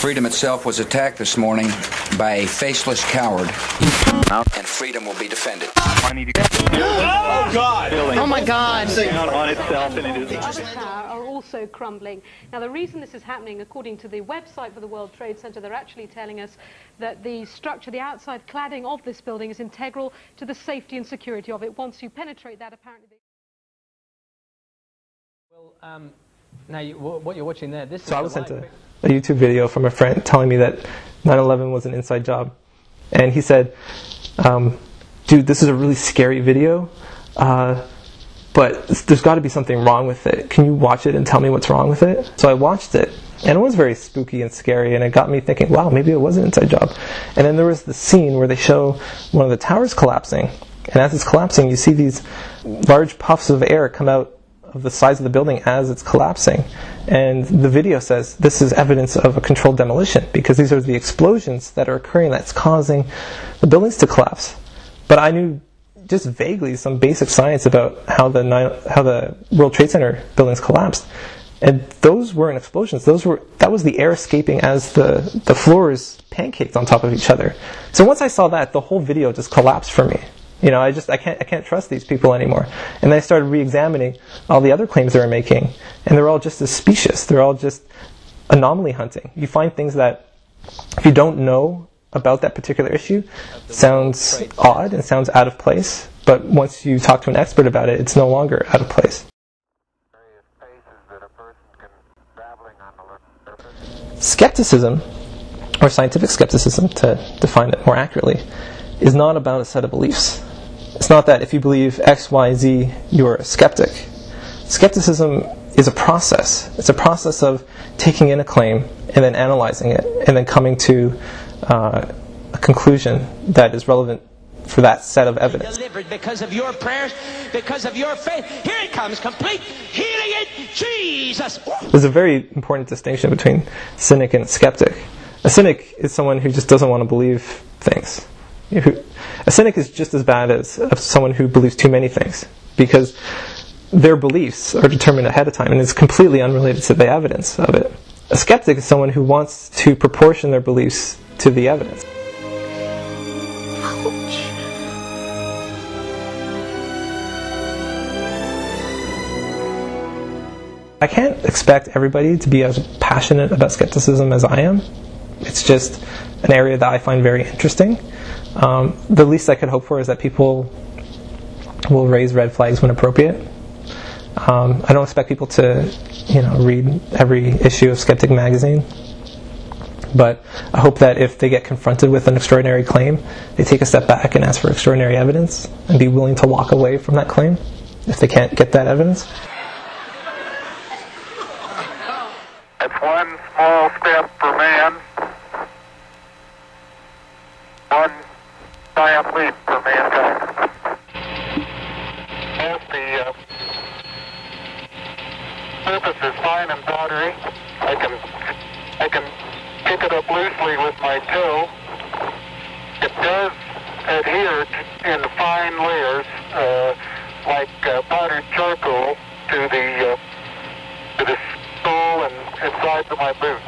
Freedom itself was attacked this morning by a faceless coward, and freedom will be defended. Oh, God! Oh, my God. On itself, and it is. The other tower are also crumbling. Now, the reason this is happening, according to the website for the World Trade Center, they're actually telling us that the structure, the outside cladding of this building is integral to the safety and security of it. Once you penetrate that, apparently... Well, now what you're watching there, this is... So I was sent a YouTube video from a friend telling me that 9/11 was an inside job. And he said, dude, this is a really scary video, but there's got to be something wrong with it. Can you watch it and tell me what's wrong with it? So I watched it, and it was very spooky and scary, and it got me thinking, wow, maybe it was an inside job. And then there was the scene where they show one of the towers collapsing, and as it's collapsing, you see these large puffs of air come out of the sides of the building as it's collapsing. And the video says this is evidence of a controlled demolition, because these are the explosions that are occurring that's causing the buildings to collapse. But I knew just vaguely some basic science about how the World Trade Center buildings collapsed. And those weren't explosions. That was the air escaping as the floors pancaked on top of each other. So once I saw that, the whole video just collapsed for me. You know, I can't trust these people anymore. And then I started re-examining all the other claims they were making, and they're all just as specious. They're all just anomaly hunting. You find things that, if you don't know about that particular issue, sounds odd and sounds out of place. But once you talk to an expert about it, it's no longer out of place. Skepticism, or scientific skepticism, to define it more accurately, is not about a set of beliefs. It's not that if you believe X, Y, Z, you're a skeptic. Skepticism is a process. It's a process of taking in a claim and then analyzing it and then coming to a conclusion that is relevant for that set of evidence. Delivered because of your prayers, because of your faith. Here it comes, complete healing in Jesus. There's a very important distinction between cynic and skeptic. A cynic is someone who just doesn't want to believe things. A cynic is just as bad as someone who believes too many things, because their beliefs are determined ahead of time and it's completely unrelated to the evidence of it. A skeptic is someone who wants to proportion their beliefs to the evidence. Ouch. I can't expect everybody to be as passionate about skepticism as I am. It's just an area that I find very interesting. The least I could hope for is that people will raise red flags when appropriate. I don't expect people to, read every issue of Skeptic magazine. But I hope that if they get confronted with an extraordinary claim, they take a step back and ask for extraordinary evidence and be willing to walk away from that claim if they can't get that evidence. It's one small step for man, one giant leap for mankind. As the surface is fine and powdery, I can pick it up loosely with my toe. It does adhere in fine layers, like powdered charcoal, to the sole and sides of my boot.